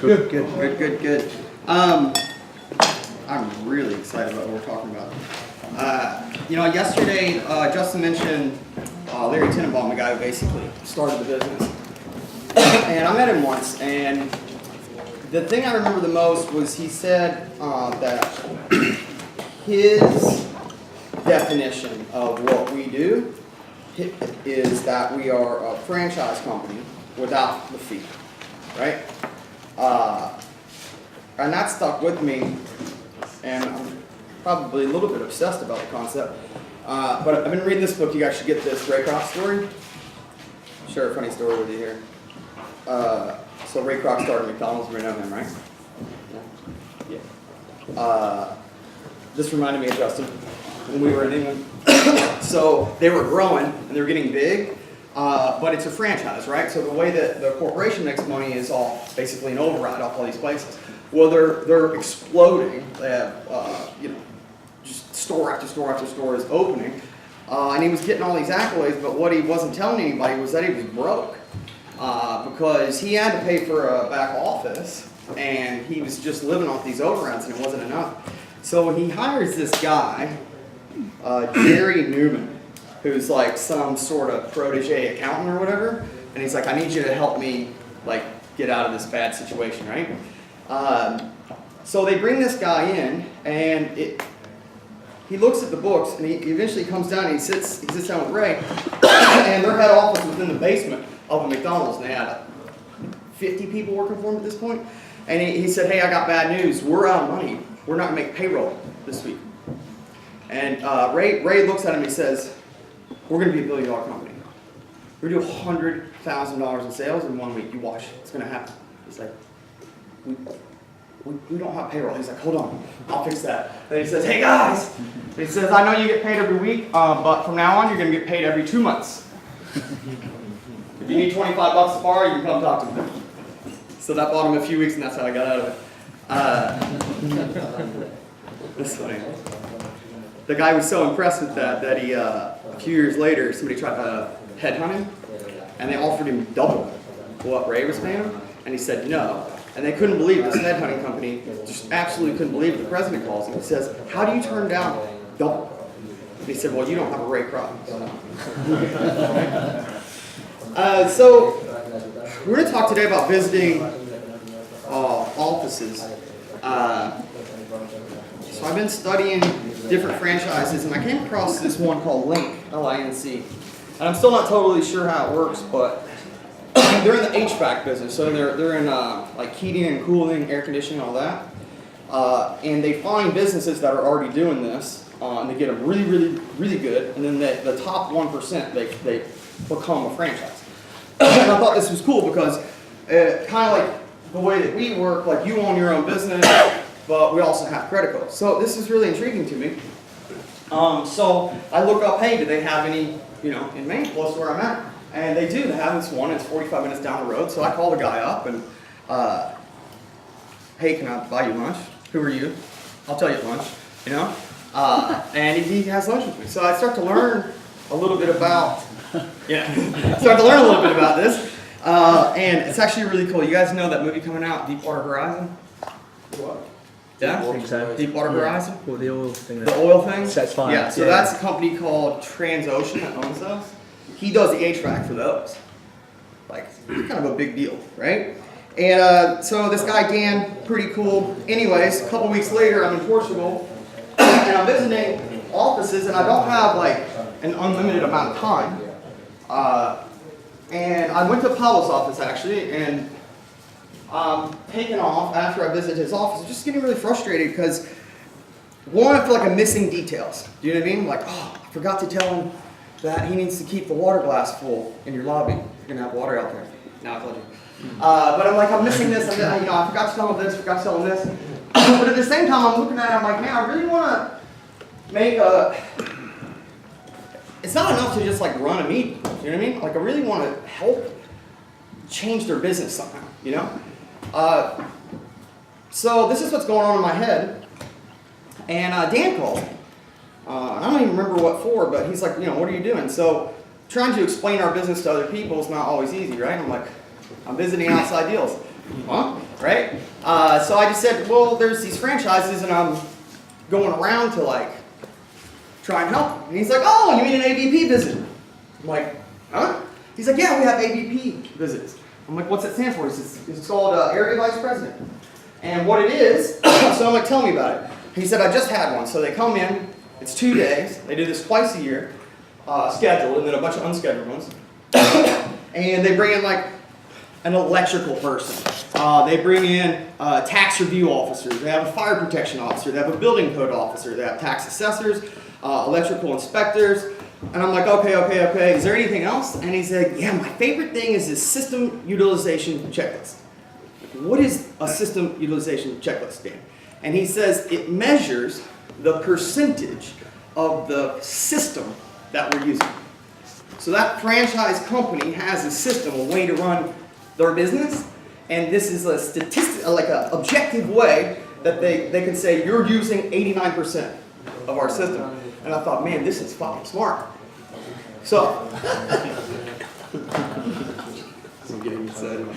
Good. I'm really excited about what we're talking about. Yesterday, Justin mentioned Larry Tenenbaum, the guy who basically started the business. And I met him once, and the thing I remember the most was he said that his definition of what we do is that we are a franchise company without the fee, right? And that stuck with me, and I'm probably a little bit obsessed about the concept. But I've been reading this book. You guys should get this Ray Kroc story. Share a funny story with you here. So Ray Kroc started McDonald's. We know him, right? Yeah. This reminded me of Justin when we were in England. So they were growing and they were getting big, but it's a franchise, right? So the way that the corporation makes money is all basically an override off all these places. Well, they're exploding. They have just store after store after store is opening, and he was getting all these accolades. But what he wasn't telling anybody was that he was broke because he had to pay for a back office, and he was just living off these overrides, and it wasn't enough. So he hires this guy, Jerry Newman, who's like some sort of protege accountant or whatever, and he's like, I need you to help me get out of this bad situation, right? So they bring this guy in, and he looks at the books, and he eventually comes down and he sits down with Ray, and their head office was in the basement of a McDonald's, and they had 50 people working for him at this point. And he said, hey, I got bad news. We're out of money. We're not going to make payroll this week. And Ray looks at him and he says, we're going to be $1 billion company. We're going to do $100,000 in sales in 1 week. You watch. It's going to happen. He's like, we don't have payroll. He's like, hold on. I'll fix that. Then he says, hey, guys. He says, I know you get paid every week, but from now on, you're going to get paid every 2 months. If you need $25 to borrow, you can come talk to me. So that bought him a few weeks, and that's how I got out of it. That's funny. The guy was so impressed with that he, a few years later, somebody tried to headhunt him, and they offered him double what Ray was paying him, and he said no. And they couldn't believe this headhunting company, just absolutely couldn't believe it. The president calls him and says, how do you turn down double? And he said, well, you don't have a Ray Kroc. So we're going to talk today about visiting offices. So I've been studying different franchises, and I came across this one called Link, L-I-N-C. And I'm still not totally sure how it works, but they're in the HVAC business. So they're in heating and cooling, air conditioning, all that. And they find businesses that are already doing this, and they get them really, really, really good. And then the top 1%, they become a franchise. And I thought this was cool because kind of like the way that we work, like you own your own business, but we also have credit cards. So this is really intriguing to me. So I look up, hey, do they have any, in Maine, close to where I'm at? And they do. They have this one. It's 45 minutes down the road. So I call the guy up and, hey, can I buy you lunch? Who are you? I'll tell you at lunch, and he has lunch with me. So I start to learn a little bit about, this. And it's actually really cool. You guys know that movie coming out, Deepwater Horizon? What? Yeah? I think so. Deepwater Horizon? Well, the oil thing. The oil thing? That's fine. Yeah, so that's a company called Transocean that owns those. He does the HVAC for those. Kind of a big deal, right? And so this guy, Dan, pretty cool. Anyways, a couple weeks later, I'm in Portugal, and I'm visiting offices, and I don't have an unlimited amount of time. And I went to Paolo's office actually, and taking off after I visited his office, just getting really frustrated because one, I feel like I'm missing details. Do you know what I mean? I forgot to tell him that he needs to keep the water glass full in your lobby. You're gonna have water out there. Now I told you. But I'm missing this. I forgot to tell him this. Forgot to tell him this. But at the same time, I'm looking at it. I'm like, man, I really want to make a. It's not enough to just run a meeting. You know what I mean? I really want to help change their business somehow. So this is what's going on in my head. And Dan called me. I don't even remember what for, but he's like, what are you doing? So trying to explain our business to other people is not always easy, right? I'm like, I'm visiting outside deals. Huh? right? So I just said, well, there's these franchises and I'm going around to like try and help. And he's like, oh, you mean an AVP visit? I'm like, huh? He's like, yeah, we have AVP visits. I'm like, what's that stand for? He says, it's called Area Vice President. And what it is, so I'm like, tell me about it. He said, I just had one. So they come in, it's 2 days. They do this twice a year, scheduled, and then a bunch of unscheduled ones. And they bring in like an electrical person. They bring in tax review officers. They have a fire protection officer. They have a building code officer. They have tax assessors, electrical inspectors. And I'm like, okay. Is there anything else? And he said, yeah, my favorite thing is this system utilization checklist. What is a system utilization checklist, Dan? And he says it measures the percentage of the system that we're using. So that franchise company has a system, a way to run their business, and this is a statistic, like an objective way that they can say you're using 89% of our system. And I thought, man, this is fucking smart. So, I'm getting excited.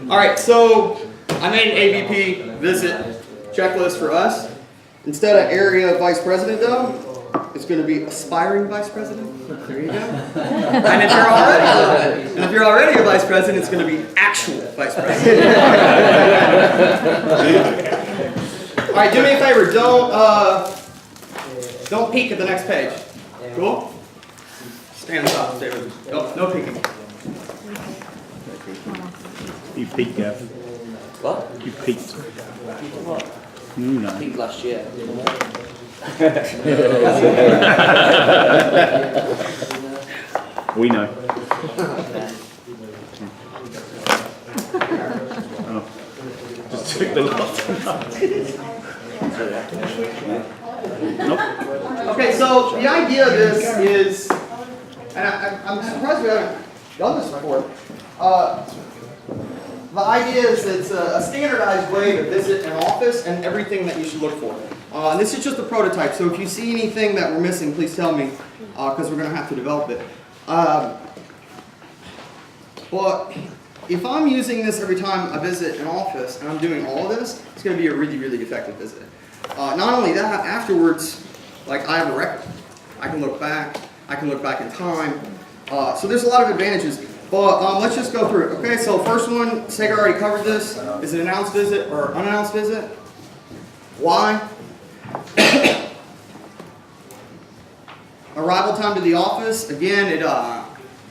All right, so I made an AVP visit checklist for us. Instead of area vice president, though, it's going to be aspiring vice president. There you go. And if you're already a vice president, it's going to be actual vice president. All right, do me a favor. Don't peek at the next page. Cool? Stand on top, David. No peeking. You peaked, Gav. What? You peaked. What? No. I think last year. We know. Oh. Just took the last Nope. Okay, so the idea of this is, and I'm surprised we haven't done this before. The idea is it's a standardized way to visit an office and everything that you should look for. And this is just a prototype, so if you see anything that we're missing, please tell me, because we're going to have to develop it. But if I'm using this every time I visit an office and I'm doing all of this, it's going to be a really, really effective visit. Not only that, afterwards, like I have a record. I can look back. I can look back in time. So there's a lot of advantages. But let's just go through it. Okay, so first one, Sega already covered this. Is it announced visit or unannounced visit? Why? Arrival time to the office, again, it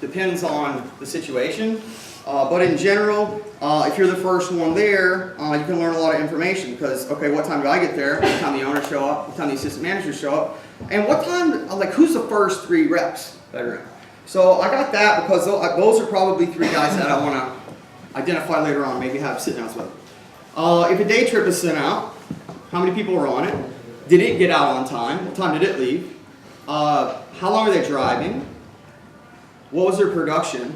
depends on the situation. But in general, if you're the first one there, you can learn a lot of information because, okay, what time do I get there? What time the owners show up? What time the assistant managers show up? And what time, like, who's the first 3 reps that are in? So I got that because those are probably 3 guys that I want to identify later on, maybe have sit-downs with. If a day trip is sent out, how many people were on it? Did it get out on time? What time did it leave? How long are they driving? What was their production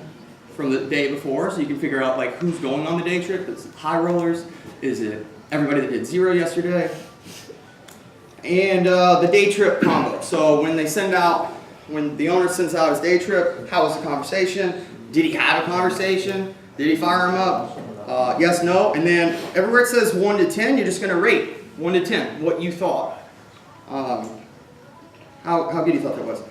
from the day before? So you can figure out like who's going on the day trip. Is it high rollers? Is it everybody that did 0 yesterday? And the day trip combo. So when they send out, when the owner sends out his day trip, how was the conversation? Did he have a conversation? Did he fire him up? Yes, no. And then everywhere it says 1 to 10, you're just going to rate 1 to 10 what you thought. How good you thought that was.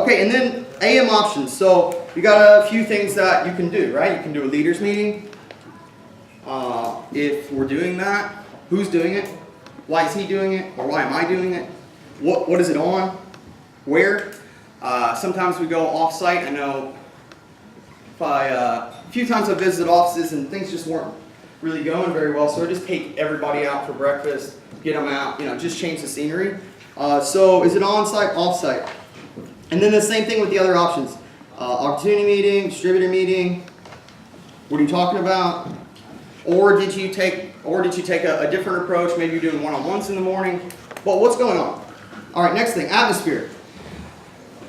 Okay, and then AM options. So you got a few things that you can do, right? You can do a leaders meeting. If we're doing that, who's doing it? Why is he doing it? Or why am I doing it? What is it on? Where? Sometimes we go off-site. I know a few times I've visited offices and things just weren't really going very well, so I just take everybody out for breakfast, get them out, just change the scenery. So is it on-site, off-site? And then the same thing with the other options. Opportunity meeting, distributor meeting. What are you talking about? Or did you take a different approach? Maybe you're doing one-on-ones in the morning. But what's going on? All right, next thing, atmosphere.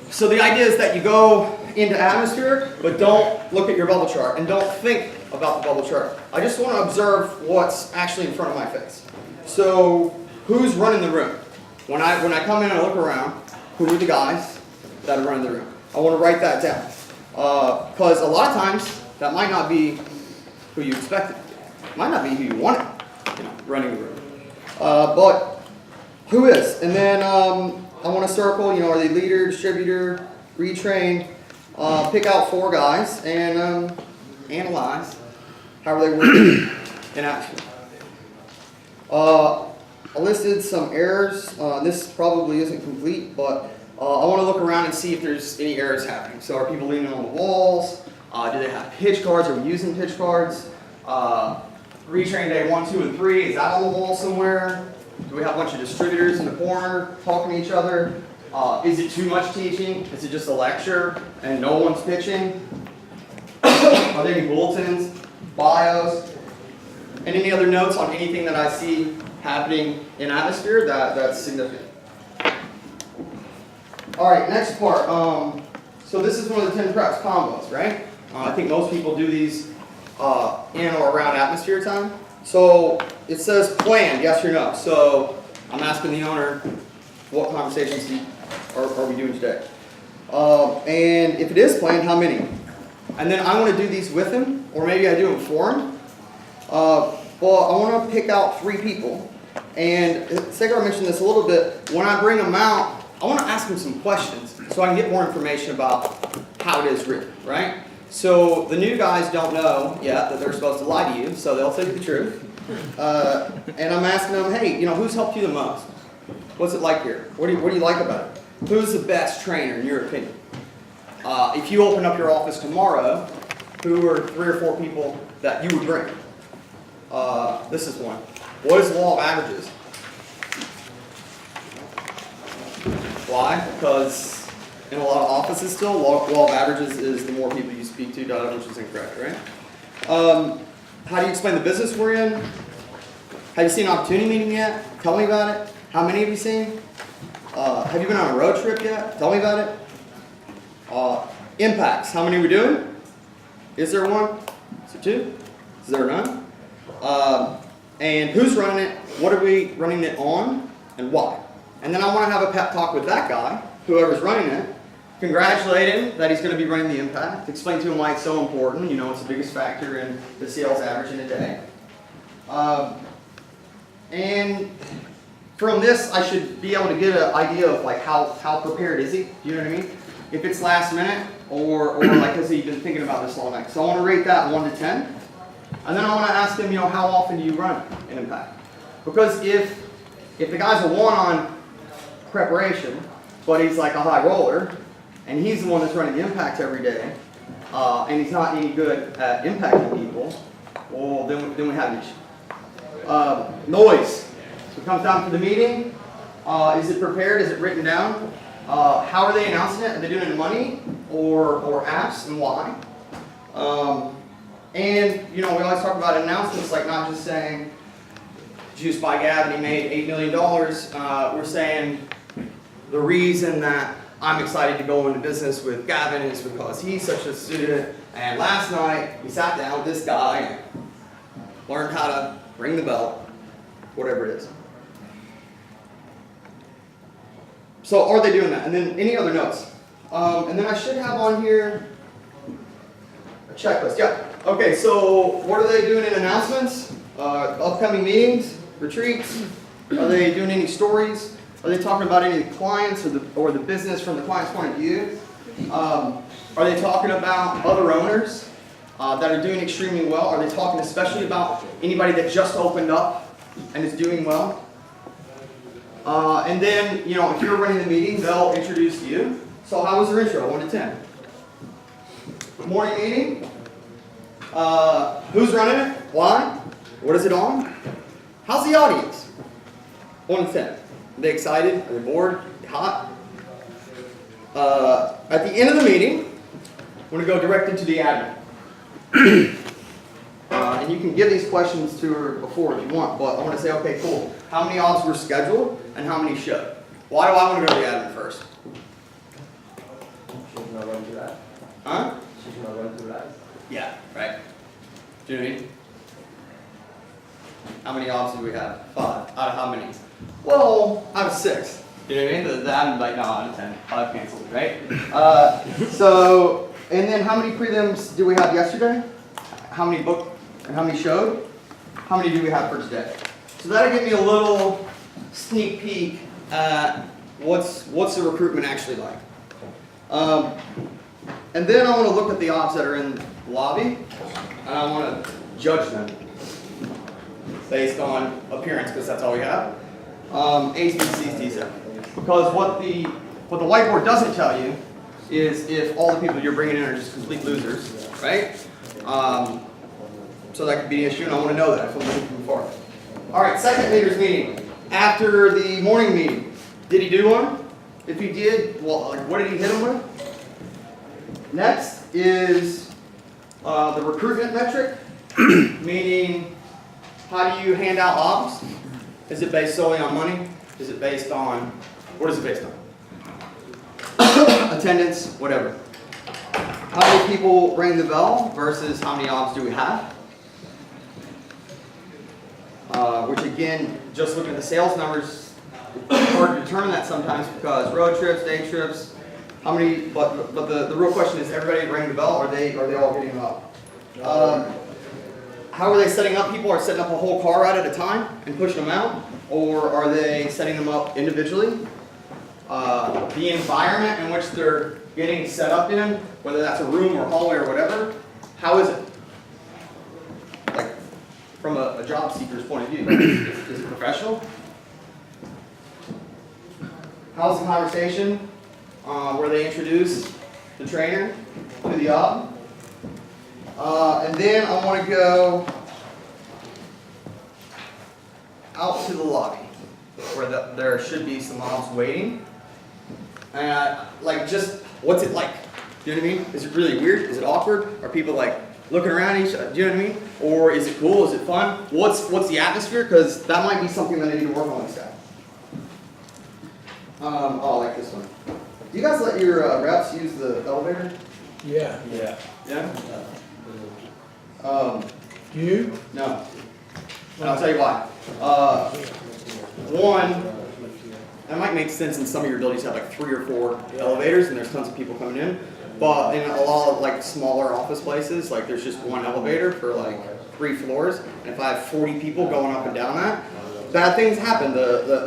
So the idea is that you go into atmosphere, but don't look at your bubble chart and don't think about the bubble chart. I just want to observe what's actually in front of my face. So who's running the room? When I come in and I look around, who are the guys that are running the room? I want to write that down. Because a lot of times, that might not be who you expect it to be. Might not be who you want it, running the room. But who is? And then I want to circle, are they leader, distributor, retrained? Pick out 4 guys and analyze how are they working in action. I listed some errors. This probably isn't complete, but I want to look around and see if there's any errors happening. So are people leaning on the walls? Do they have pitch cards? Are we using pitch cards? Retrain day 1, 2, and 3, is that on the wall somewhere? Do we have a bunch of distributors in the corner talking to each other? Is it too much teaching? Is it just a lecture and no one's pitching? Are there any bulletins, bios, and any other notes on anything that I see happening in atmosphere that's significant? All right, next part. So this is one of the 10 preps combos, right? I think most people do these in or around atmosphere time. So it says planned, yes or no. So I'm asking the owner, what conversations are we doing today? And if it is planned, how many? And then I want to do these with him, or maybe I do them for him. Well, I want to pick out 3 people. And Sagar mentioned this a little bit. When I bring them out, I want to ask them some questions so I can get more information about how it is written, right? So the new guys don't know yet that they're supposed to lie to you, so they'll tell you the truth. And I'm asking them, hey, who's helped you the most? What's it like here? What do you like about it? Who's the best trainer in your opinion? If you open up your office tomorrow, who are 3 or 4 people that you would bring? This is one. What is the law of averages? Why? Because in a lot of offices still, law of averages is the more people you speak to, which is incorrect, right? How do you explain the business we're in? Have you seen an opportunity meeting yet? Tell me about it. How many have you seen? Have you been on a road trip yet? Tell me about it. Impacts. How many are we doing? Is there one? Is there 2? Is there none? And who's running it? What are we running it on? And why? And then I want to have a pep talk with that guy, whoever's running it. Congratulate him that he's going to be running the impact. Explain to him why it's so important. It's the biggest factor in the sales average in a day. And from this, I should be able to get an idea of how prepared is he. Do you know what I mean? If it's last minute or has he been thinking about this all night. So I want to rate that 1 to 10. And then I want to ask him, how often do you run an impact? Because if the guy's a 1 on preparation, but he's like a high roller, and he's the one that's running the impact every day, and he's not any good at impacting people, well, then we have an issue. Noise. So it comes down to the meeting. Is it prepared? Is it written down? How are they announcing it? Are they doing it in money or apps, and why? And we always talk about announcements, like not just saying Juice by Gavin, he made $8 million. We're saying the reason that I'm excited to go into business with Gavin is because he's such a student. And last night we sat down with this guy and learned how to ring the bell, whatever it is. So are they doing that? And then any other notes? And then I should have on here a checklist. Yeah. Okay, so what are they doing in announcements? Upcoming meetings? Retreats? Are they doing any stories? Are they talking about any of the clients or the business from the client's point of view? Are they talking about other owners that are doing extremely well? Are they talking especially about anybody that just opened up and is doing well? And then, if you're running the meeting, they'll introduce you. So how was your intro, 1 to 10? Morning meeting? Who's running it? Why? What is it on? How's the audience? 1 to 10. Are they excited? Are they bored? Are they hot? At the end of the meeting, we're going to go directly to the admin. And you can give these questions to her before if you want, but I want to say, okay, cool. How many odds were scheduled and how many should? Why do I want to go to the admin first? She's not going through that. Huh? She's not going through that. Yeah, right. Do you know what I mean? How many odds do we have? 5. Out of how many? Well, out of 6. You know what I mean? The admin like, no, out of 10. 5 canceled, right? And then how many prelims do we have yesterday? How many booked and how many showed? How many do we have for today? So that'll give me a little sneak peek at what's the recruitment actually like. And then I want to look at the ops that are in the lobby, and I want to judge them based on appearance, because that's all we have. A's, B's, C's, D's there. Because what the whiteboard doesn't tell you is if all the people you're bringing in are just complete losers, right? So that could be an issue, and I want to know that if I'm looking from far. All right, second leaders meeting. After the morning meeting, did he do one? If he did, well, like, what did he hit him with? Next is the recruitment metric, meaning how do you hand out ops? Is it based solely on money? Is it based on, what is it based on? Attendance, whatever. How many people ring the bell versus how many ops do we have? Which again, just looking at the sales numbers, it's hard to determine that sometimes because road trips, day trips, how many, but the real question is, everybody ring the bell, or are they all getting up? How are they setting up? People are setting up a whole car ride at a time and pushing them out, or are they setting them up individually? The environment in which they're getting set up in, whether that's a room or hallway or whatever, how is it? Like, from a job seeker's point of view, is it professional? How's the conversation where they introduce the trainer to the op? And then I want to go out to the lobby where there should be some ops waiting. Like, just what's it like? Do you know what I mean? Is it really weird? Is it awkward? Are people like looking around each other? Do you know what I mean? Or is it cool? Is it fun? What's the atmosphere? Because that might be something that I need to work on with staff. Oh, I like this one. Do you guys let your reps use the elevator? Yeah. Yeah. Yeah? You? No. And I'll tell you why. One, that might make sense in some of your buildings have like 3 or 4 elevators and there's tons of people coming in. But in a lot of like smaller office places, like there's just one elevator for like 3 floors. And if I have 40 people going up and down that, bad things happen.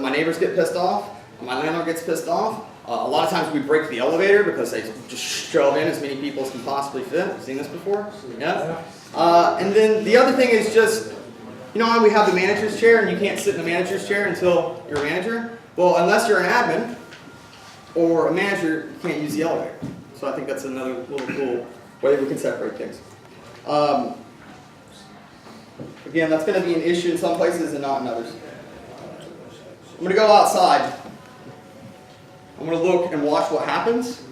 My neighbors get pissed off. My landlord gets pissed off. A lot of times we break the elevator because they just shove in as many people as can possibly fit. You've seen this before? Yeah? And then the other thing is just, you know how we have the manager's chair and you can't sit in the manager's chair until you're a manager? Well, unless you're an admin or a manager, you can't use the elevator. So I think that's another little cool way we can separate things. Again, that's going to be an issue in some places and not in others. I'm going to go outside. I'm going to look and watch what happens.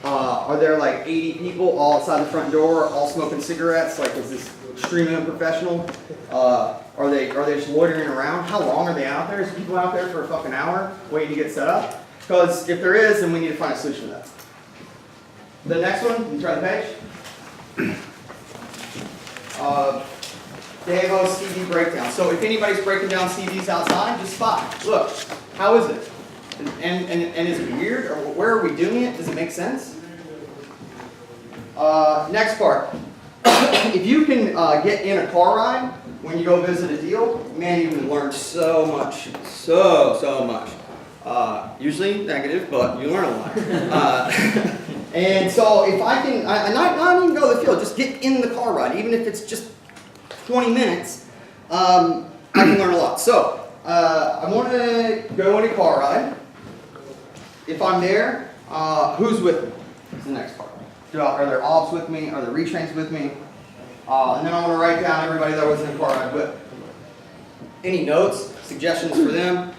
Are there like 80 people all outside the front door, all smoking cigarettes? Like, is this extremely unprofessional? Are they just loitering around? How long are they out there? Is people out there for a fucking hour waiting to get set up? Because if there is, then we need to find a solution to that. The next one, you turn the page. Davo CD breakdown. So if anybody's breaking down CDs outside, just spot. Look, how is it? And is it weird? Or where are we doing it? Does it make sense? Next part. If you can get in a car ride when you go visit a deal, man, you can learn so much. So much. Usually negative, but you learn a lot. And so if I can, not even go to the field, just get in the car ride, even if it's just 20 minutes, I can learn a lot. So I want to go on a car ride. If I'm there, who's with me? Is the next part. Are there ops with me? Are there retrains with me? And then I want to write down everybody that was in the car ride with. Any notes, suggestions for them,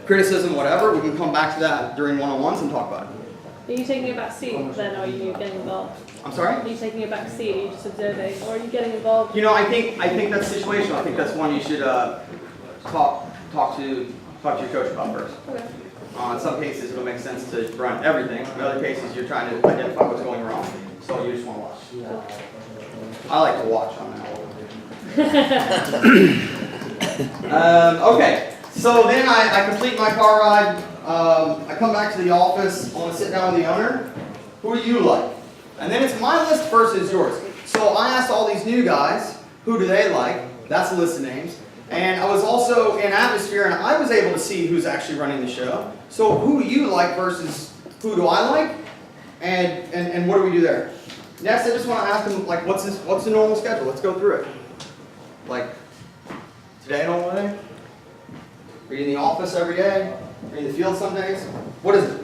criticism, whatever, we can come back to that during one-on-ones and talk about it. Are you taking a back seat then, or are you getting involved? I'm sorry? Are you taking a back seat, are you just observing, or are you getting involved? You know, I think that's situational. I think that's one you should talk to your coach about first. Okay. In some cases, it'll make sense to run everything. In other cases, you're trying to identify what's going wrong. So you just want to watch. I like to watch on that. Okay, so then I complete my car ride. I come back to the office. I want to sit down with the owner. Who do you like? And then it's my list versus yours. So I asked all these new guys, who do they like? That's a list of names. And I was also in atmosphere, and I was able to see who's actually running the show. So who do you like versus who do I like? And what do we do there? Next, I just want to ask them, like, what's the normal schedule? Let's go through it. Like, today, normal day? Are you in the office every day? Are you in the field some days? What is it?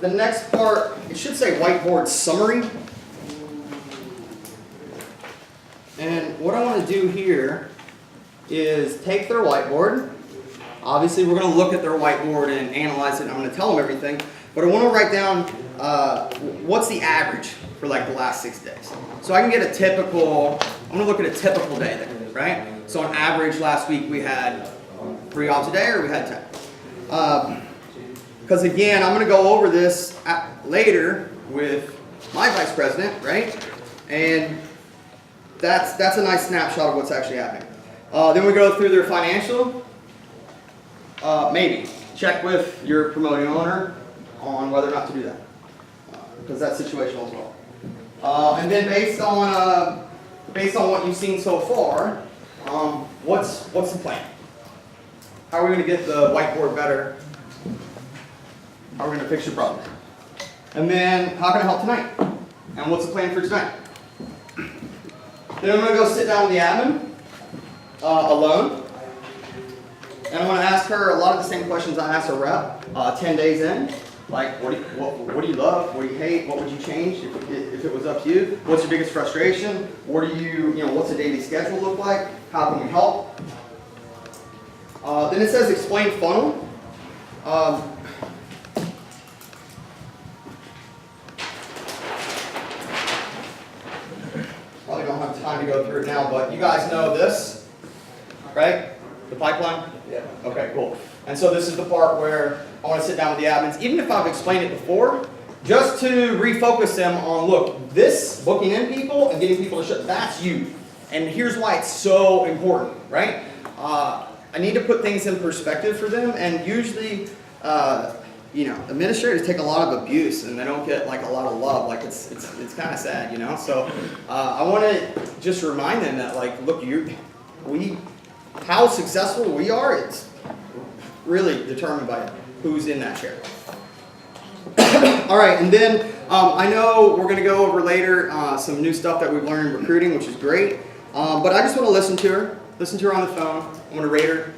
The next part, it should say whiteboard summary. And what I want to do here is take their whiteboard. Obviously, we're going to look at their whiteboard and analyze it. I'm going to tell them everything. But I want to write down what's the average for like the last 6 days. So I can get a typical, I'm going to look at a typical day there, right? So on average, last week we had 3 jobs a day, or we had 10. Because again, I'm going to go over this later with my vice president, right? And that's a nice snapshot of what's actually happening. Then we go through their financial. Maybe check with your promoting owner on whether or not to do that, because that's situational as well. And then based on what you've seen so far, what's the plan? How are we going to get the whiteboard better? How are we going to fix your problem? And then how can I help tonight? And what's the plan for tonight? Then I'm going to go sit down with the admin alone. And I'm going to ask her a lot of the same questions I asked her rep 10 days in. Like, what do you love? What do you hate? What would you change if it was up to you? What's your biggest frustration? What do what's a daily schedule look like? How can we help? Then it says explain funnel. Probably don't have time to go through it now, but you guys know this, right? The pipeline? Yeah. Okay, cool. And so this is the part where I want to sit down with the admins, even if I've explained it before, just to refocus them on, look, this booking in people and getting people to show, that's you. And here's why it's so important, right? I need to put things in perspective for them, and usually, administrators take a lot of abuse and they don't get like a lot of love. Like it's kind of sad, you know? So I want to just remind them that, like, look, how successful we are, it's really determined by who's in that chair. All right, and then I know we're going to go over later some new stuff that we've learned in recruiting, which is great. But I just want to listen to her on the phone. I want to rate her.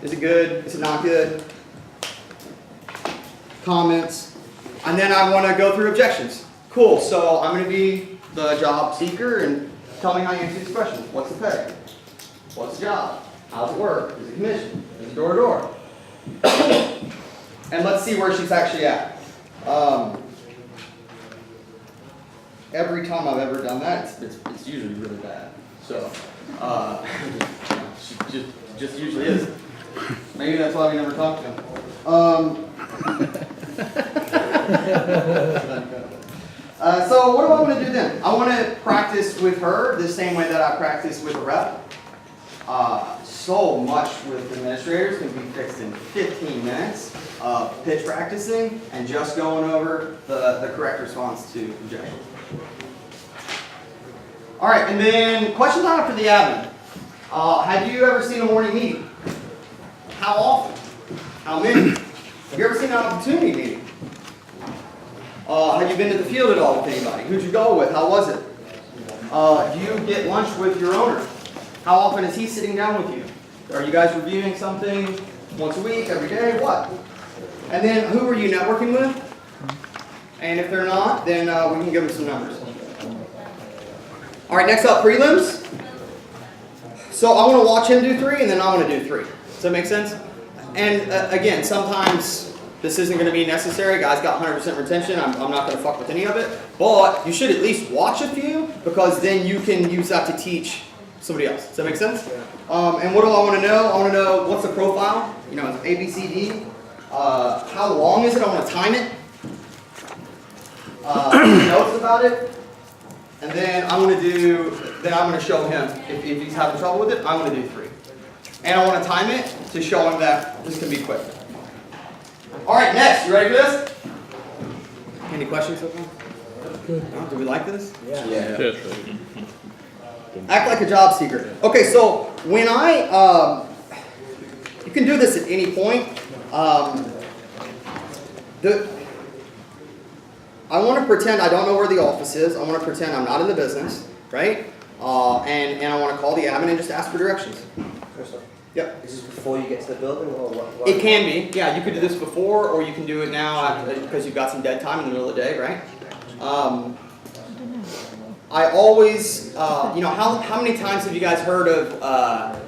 Is it good? Is it not good? Comments. And then I want to go through objections. Cool, so I'm going to be the job seeker, and tell me how you answer these questions. What's the pay? What's the job? How's it work? Is it commission? Is it door to door? And let's see where she's actually at. Every time I've ever done that, it's usually really bad. So, she just usually is. Maybe that's why we never talk to him. So what do I want to do then? I want to practice with her the same way that I practice with a rep. So much with administrators can be fixed in 15 minutes of pitch practicing and just going over the correct response to objections. All right, and then question time for the admin. Have you ever seen a morning meeting? How often? How many? Have you ever seen an opportunity meeting? Have you been to the field at all with anybody? Who'd you go with? How was it? Do you get lunch with your owner? How often is he sitting down with you? Are you guys reviewing something once a week, every day? What? And then who are you networking with? And if they're not, then we can give them some numbers. All right, next up, prelims. So I want to watch him do 3, and then I'm going to do 3. Does that make sense? And again, sometimes this isn't going to be necessary. Guys got 100% retention. I'm not going to fuck with any of it. But you should at least watch a few, because then you can use that to teach somebody else. Does that make sense? And what do I want to know? I want to know what's the profile. You know, it's A, B, C, D. How long is it? I want to time it. Notes about it. And then I'm going to show him, if he's having trouble with it, I'm going to do 3. And I want to time it to show him that this can be quick. All right, next, you ready for this? Any questions so far? Good. Do we like this? Yeah. Yes. Act like a job seeker. Okay, so when you can do this at any point. I want to pretend I don't know where the office is. I want to pretend I'm not in the business, right? And I want to call the admin and just ask for directions. Christoph, Yep. is this before you get to the building or what? It can be. Yeah, you could do this before, or you can do it now because you've got some dead time in the middle of the day, right? I always, how many times have you guys heard of,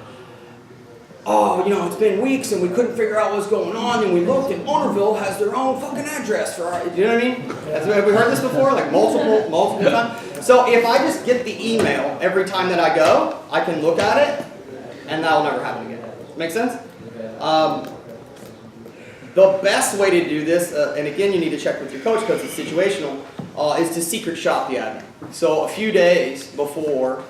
it's been weeks and we couldn't figure out what's going on, and we looked and Ownerville has their own fucking address for our, you know what I mean? Have we heard this before? Like multiple times? So if I just get the email every time that I go, I can look at it and that'll never happen again. Make sense? The best way to do this, and again you need to check with your coach because it's situational, is to secret shop the admin. So a few days before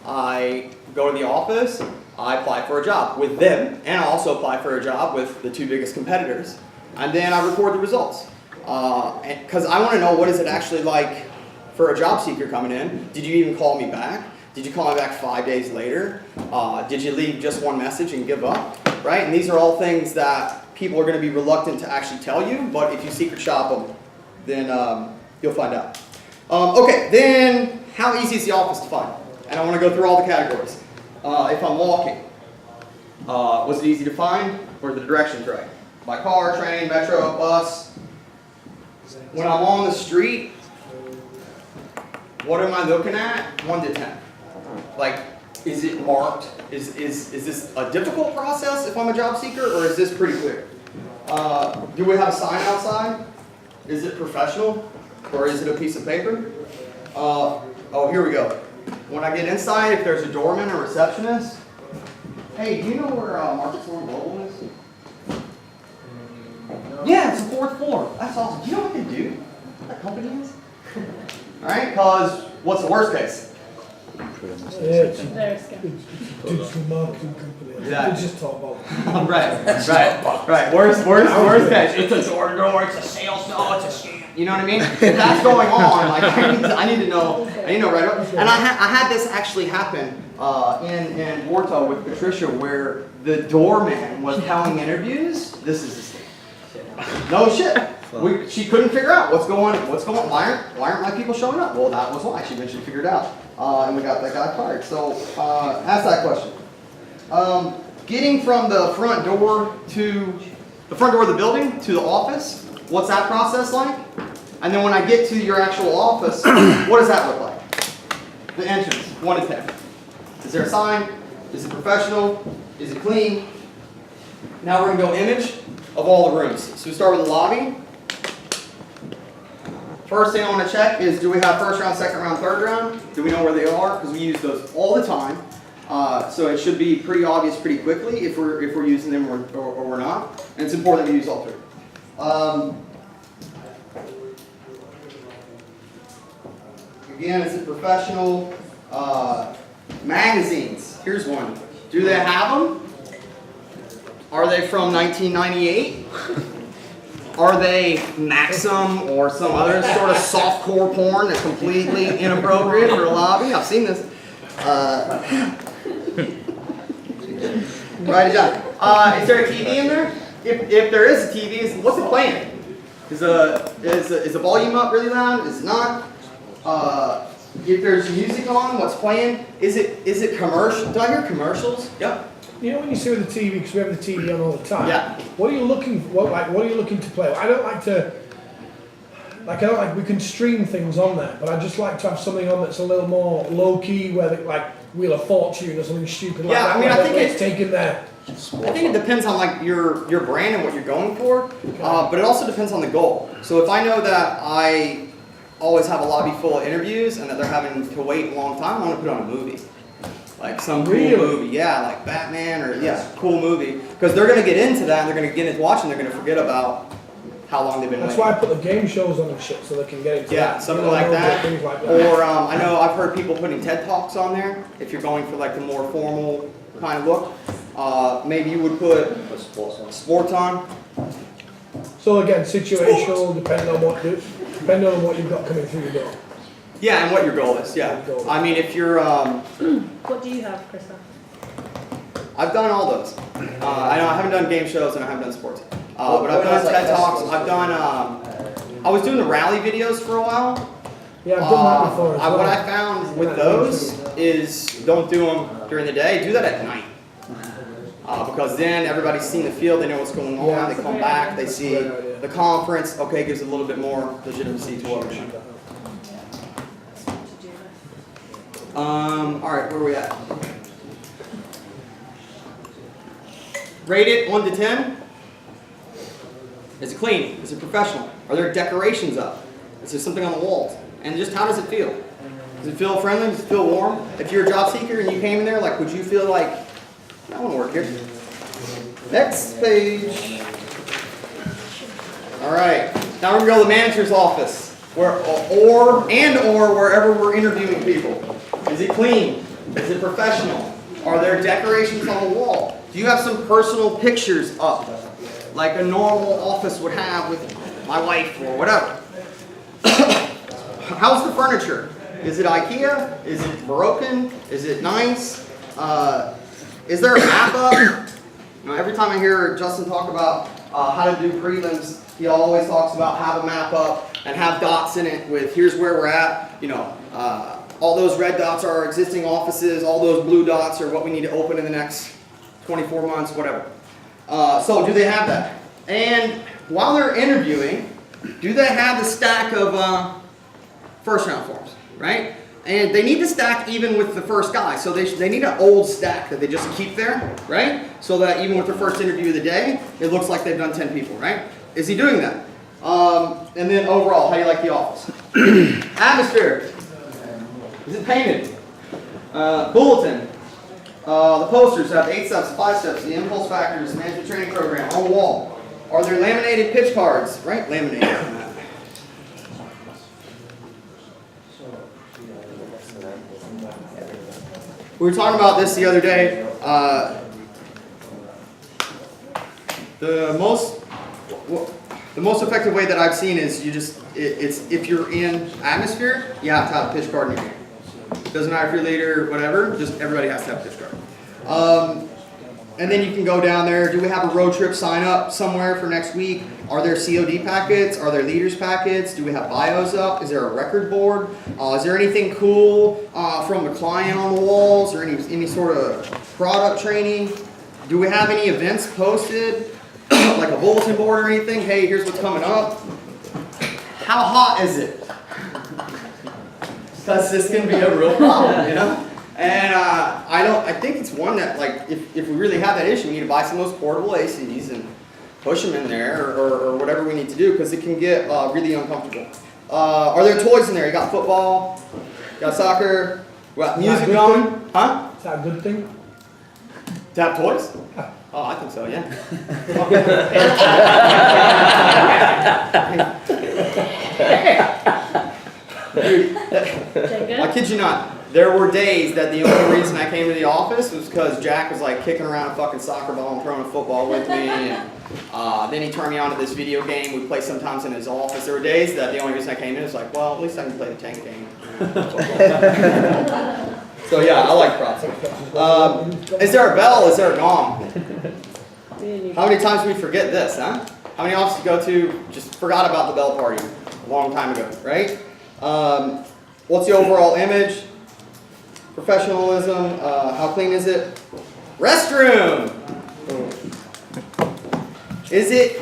I go to the office, I apply for a job with them, and I also apply for a job with the two biggest competitors, and then I record the results. Because I want to know what is it actually like for a job seeker coming in. Did you even call me back? Did you call me back 5 days later? Did you leave just one message and give up? Right? And these are all things that people are going to be reluctant to actually tell you, but if you secret shop them, then you'll find out. Okay, then how easy is the office to find? And I want to go through all the categories. If I'm walking, was it easy to find? Were the directions right? By car, train, metro, bus. When I'm on the street, what am I looking at? 1 to 10. Like, is it marked? Is this a difficult process if I'm a job seeker, or is this pretty clear? Do we have a sign outside? Is it professional, or is it a piece of paper? Oh, here we go. When I get inside, if there's a doorman or receptionist, hey, do you know where Market Storm Global is? Yeah, it's the 4th floor. That's awesome. Do you know what they do? What that company is? All right, because what's the worst case? They're a scam. Digital marketing company. Exactly. They just talk about Right. Worst case. It's a door-to-door. It's a sales call. It's a scam. You know what I mean? If that's going on, like I need to know right away. And I had this actually happen in Warto with Patricia, where the doorman was telling interviews. This is the scam. No shit. She couldn't figure out what's going. Why aren't my people showing up? Well, that was why. She eventually figured it out, and we got that guy fired. So ask that question. Getting from the front door of the building to the office. What's that process like? And then when I get to your actual office, what does that look like? The entrance, 1 to 10. Is there a sign? Is it professional? Is it clean? Now we're going to go image of all the rooms. So we start with the lobby. First thing I want to check is, do we have first round, second round, third round? Do we know where they are? Because we use those all the time. So it should be pretty obvious pretty quickly if we're using them or we're not. And it's important that we use all three. Again, is it professional? Magazines. Here's one. Do they have them? Are they from 1998? Are they Maxim or some other sort of softcore porn that's completely inappropriate for a lobby? I've seen this. Write it down. Is there a TV in there? If there is a TV, what's it playing? Is the volume up really loud? Is it not? If there's music on, what's playing? Is it commercial? Do I hear commercials? Yep. You know when you see with the TV, because we have the TV on all the time. Yeah. What are you looking? What are you looking to play? I don't like we can stream things on there, but I just like to have something on that's a little more low key, where like Wheel of Fortune or something stupid like that. I mean, I think it's taken there. I think it depends on like your brand and what you're going for, but it also depends on the goal. So if I know that I always have a lobby full of interviews and that they're having to wait a long time, I want to put on a movie. Like some cool movie, yeah, like Batman or cool movie. Because they're going to get into that and they're going to get into watching, they're going to forget about how long they've been That's waiting. why I put the game shows on and shit so they can get into that. Something like that. Things like that. Or I know I've heard people putting TED Talks on there if you're going for like the more formal kind of look. Maybe you would put sports on. So again, situational, depending on what you've got coming through your door. Yeah, and what your goal is, yeah. I mean, if you're, What do you have, Christoph? I've done all those. I know I haven't done game shows and I haven't done sports. But I've What done else, like, TED Talks, festivals? I've done, I was doing the rally videos for a while. Yeah, I've done that before as well. What I found with those is don't do them during the day, do that at night. Because then everybody's seen the field, they know what's going on, Yeah. they come back, they see the conference, okay, gives a little bit more legitimacy to what we're doing. Alright, where are we at? Rate it 1 to 10. Is it clean? Is it professional? Are there decorations up? Is there something on the walls? And just how does it feel? Does it feel friendly? Does it feel warm? If you're a job seeker and you came in there, like, would you feel like, I want to work here? Next page. All right. Now we're going to go to the manager's office, or wherever we're interviewing people. Is it clean? Is it professional? Are there decorations on the wall? Do you have some personal pictures up, like a normal office would have with my wife or whatever? How's the furniture? Is it IKEA? Is it broken? Is it nice? Is there a map up? You know, every time I hear Justin talk about how to do prelims, he always talks about have a map up and have dots in it with here's where we're at. You know, all those red dots are our existing offices. All those blue dots are what we need to open in the next 24 months, whatever. So do they have that? And while they're interviewing, do they have the stack of first round forms, right? And they need to stack even with the first guy. So they need an old stack that they just keep there, right? So that even with their first interview of the day, it looks like they've done 10 people, right? Is he doing that? And then overall, how do you like the office? Atmosphere. Is it painted? Bulletin. The posters have 8 steps, 5 steps, the impulse factors, management training program on the wall. Are there laminated pitch cards, right? Laminated. We were talking about this the other day. The most effective way that I've seen is it's if you're in atmosphere, you have to have a pitch card in your hand. Doesn't matter if you're leader, whatever. Just everybody has to have a pitch card. And then you can go down there. Do we have a road trip sign up somewhere for next week? Are there COD packets? Are there leaders packets? Do we have bios up? Is there a record board? Is there anything cool from the client on the walls or any sort of product training? Do we have any events posted, like a bulletin board or anything? Hey, here's what's coming up. How hot is it? Because this can be a real problem, you know? And I think it's one that, like, if we really have that issue, we need to buy some of those portable ACs and push them in there or whatever we need to do because it can get really uncomfortable. Are there toys in there? You got football, you got soccer, we got music going. Huh? Is that a good thing? To have toys? Oh, I think so, yeah. Dude, I kid you not. There were days that the only reason I came to the office was because Jack was like kicking around a fucking soccer ball and throwing a football with me. And then he turned me on to this video game we play sometimes in his office. There were days that the only reason I came in was like, well, at least I can play the tank game. So yeah, I like props. Is there a bell? Is there a gong? How many times do we forget this, huh? How many offices you go to just forgot about the bell party a long time ago, right? What's the overall image? Professionalism, how clean is it? Restroom! Is it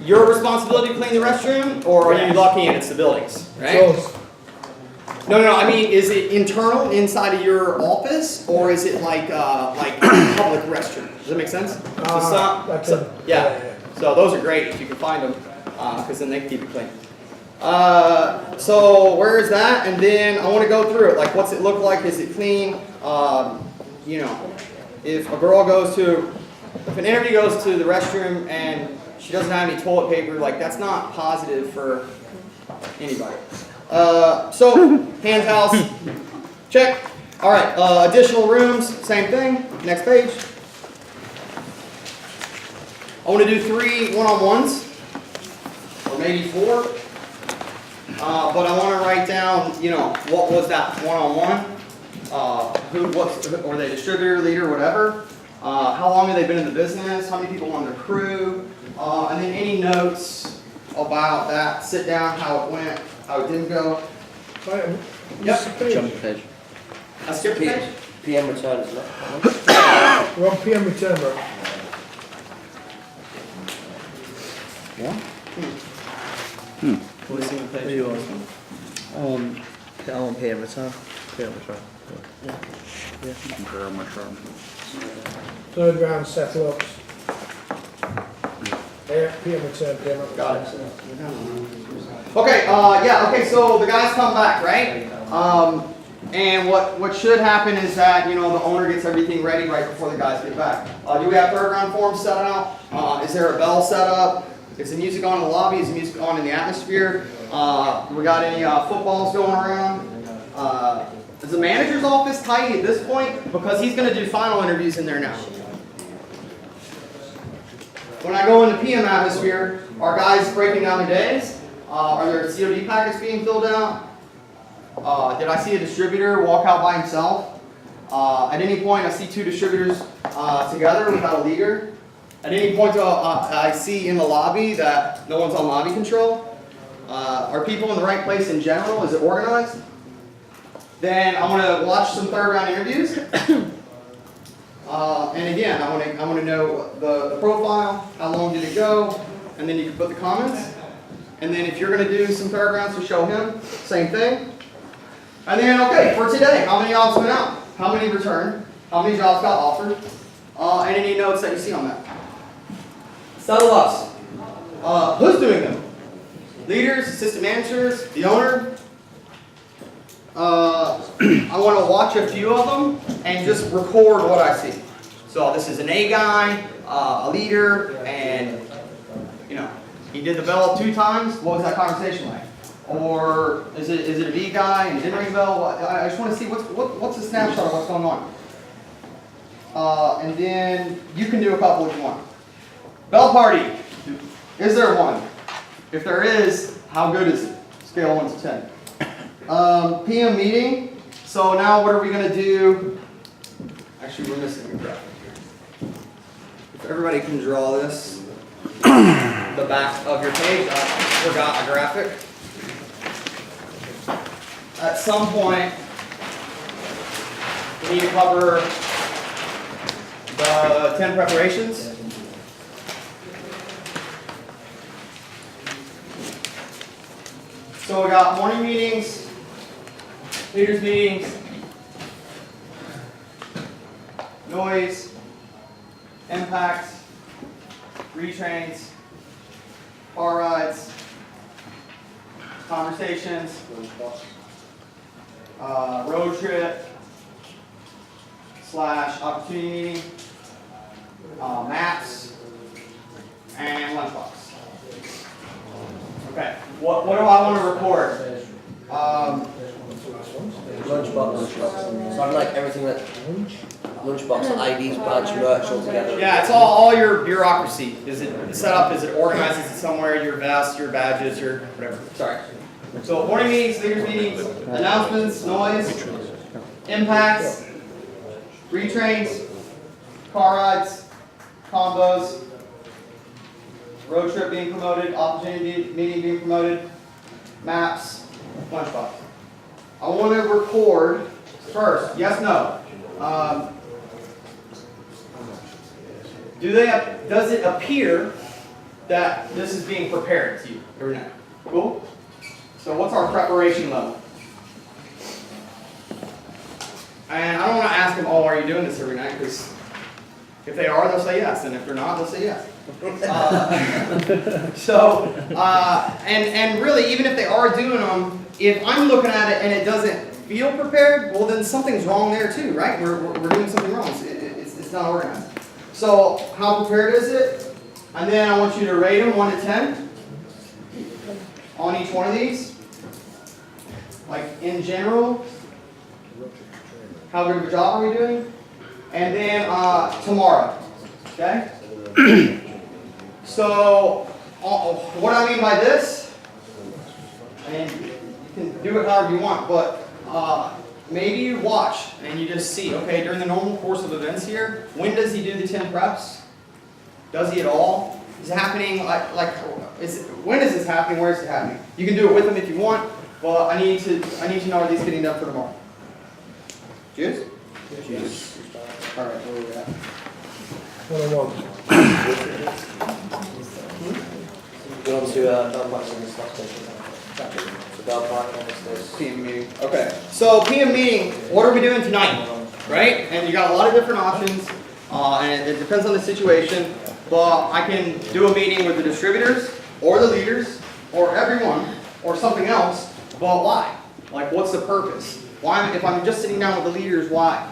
your responsibility to clean the restroom, or are you lucky and it's the building's, right? Close. No, I mean, is it internal inside of your office, or is it like public restroom? Does that make sense? Yeah. So those are great if you can find them, because then they can keep it clean. So where is that? And then I want to go through it. Like, what's it look like? Is it clean? You know, if an interview goes to the restroom and she doesn't have any toilet paper, like that's not positive for anybody. So hand towels, check. All right, additional rooms, same thing. Next page. I want to do 3 one-on-ones, or maybe 4. but I want to write down, you know, what was that one-on-one? Were they distributor, leader, whatever? How long have they been in the business? How many people on their crew? And then any notes about that sit down, how it went, how it didn't go. Right, Yep. Jump page. I skipped a page. PM return, isn't it? we're on PM return, bro. What is the page? I want PM return. Very much wrong. Third round settle ups. Yeah, PM return, PM up. Got it. Okay, okay, so the guys come back, right? And what should happen is that, you know, the owner gets everything ready right before the guys get back. Do we have third round forms set out? Is there a bell set up? Is the music on in the lobby? Is the music on in the atmosphere? We got any footballs going around? Is the manager's office tidy at this point? Because he's going to do final interviews in there now. When I go into PM atmosphere, are guys breaking down their days? Are there COD packets being filled out? Did I see a distributor walk out by himself? At any point, I see two distributors together without a leader. At any point, I see in the lobby that no one's on lobby control. Are people in the right place in general? Is it organized? Then I want to watch some third round interviews. And again, I want to know the profile, how long did it go, and then you can put the comments. And then if you're going to do some third rounds to show him, same thing. And then, okay, for today, how many jobs went out? How many returned? How many jobs got offered? And any notes that you see on that. Settle ups. Who's doing them? Leaders, assistant managers, the owner. I want to watch a few of them and just record what I see. So this is an A guy, a leader, and you know, he did the bell 2 times. What was that conversation like? Or is it a B guy and he didn't ring the bell? I just want to see what's a snapshot of what's going on. And then you can do a couple if you want. Bell party. Is there one? If there is, how good is it? Scale 1 to 10. PM meeting. So now what are we going to do? Actually, we're missing a graphic here. If everybody can draw this, the back of your page. I forgot a graphic. At some point, we need to cover the 10 preparations. So we got morning meetings, leaders meetings, noise, impacts, retrains, car rides, conversations, road trip / opportunity meeting, maps, and lunchbox. Okay, what do I want to record? Lunchbox. So I'd like everything that lunchbox, IDs, badge, merch all together. Yeah, it's all your bureaucracy. Is it set up? Is it organized? Is it somewhere? Your vest, your badges, your whatever. Sorry. So morning meetings, leaders meetings, announcements, noise, impacts, retrains, car rides, combos, road trip being promoted, opportunity meeting being promoted, maps, lunchbox. I want to record first. Yes, no. Does it appear that this is being prepared to you or not? Cool? So what's our preparation level? And I don't want to ask them, oh, are you doing this every night? Because if they are, they'll say yes. And if they're not, they'll say yes. And really, even if they are doing them, if I'm looking at it and it doesn't feel prepared, well, then something's wrong there too, right? We're doing something wrong. It's not organized. So how prepared is it? And then I want you to rate them 1 to 10 on each one of these. Like in general, how good of a job are we doing? And then tomorrow, okay? So what I mean by this, and can do it however you want, but maybe you watch and you just see, okay, during the normal course of events here, when does he do the 10 preps? Does he at all? Is it happening when is this happening? Where is it happening? You can do it with him if you want, but I need to know are these getting done for tomorrow. Juice? Juice. All right, where are we at? 101. Go on to Bell Park in the stop station. So Bell Park on the stairs. PM meeting. Okay. So PM meeting, what are we doing tonight? Right? And you got a lot of different options, and it depends on the situation. But I can do a meeting with the distributors, or the leaders, or everyone, or something else. But why? Like, what's the purpose? Why, if I'm just sitting down with the leaders, why?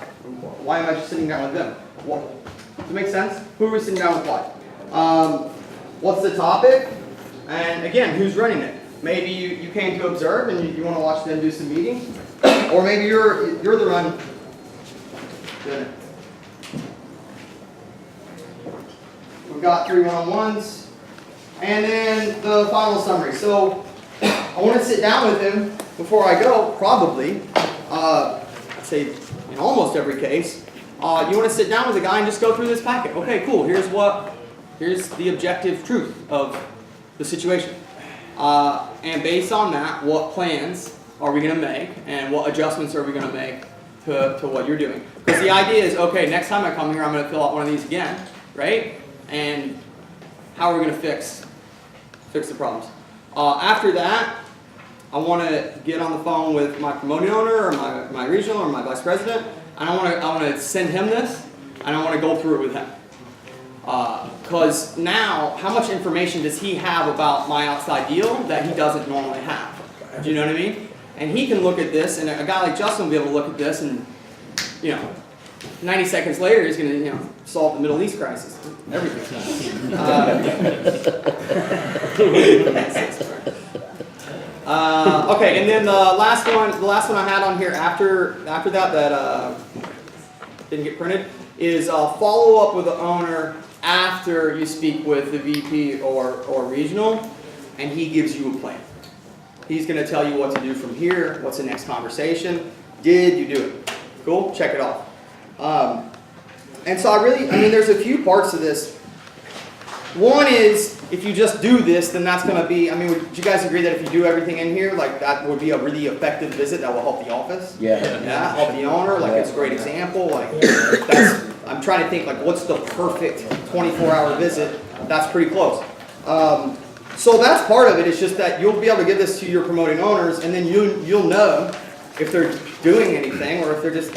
Why am I just sitting down with them? Well, does it make sense? Who are we sitting down with? Why? What's the topic? And again, who's running it? Maybe you came to observe and you want to watch them do some meeting, or maybe you're the one doing it. We've got 3 one-on-ones, and then the final summary. So I want to sit down with him before I go, probably. I'd say in almost every case. You want to sit down with a guy and just go through this packet. Okay, cool. Here's the objective truth of the situation. And based on that, what plans are we going to make, and what adjustments are we going to make to what you're doing? Because the idea is, okay, next time I come here, I'm going to fill out one of these again, right? And how are we going to fix the problems? After that, I want to get on the phone with my promoting owner, or my regional, or my vice president, and I want to send him this, and I want to go through it with him. Because now, how much information does he have about my outside deal that he doesn't normally have? Do you know what I mean? And he can look at this, and a guy like Justin will be able to look at this, and 90 seconds later, he's going to solve the Middle East crisis. Everything. Okay, and then the last one I had on here after that didn't get printed is follow up with the owner after you speak with the VP or regional, and he gives you a plan. He's going to tell you what to do from here. What's the next conversation? Did you do it? Cool. Check it off. And so there's a few parts to this. One is, if you just do this, then that's going to be, would you guys agree that if you do everything in here, like that would be a really effective visit that will help the office? Yeah. Yeah, help the owner, like it's a great example. Like I'm trying to think, like, what's the perfect 24-hour visit? That's pretty close. So that's part of it. It's just that you'll be able to give this to your promoting owners, and then you'll know if they're doing anything or if they're just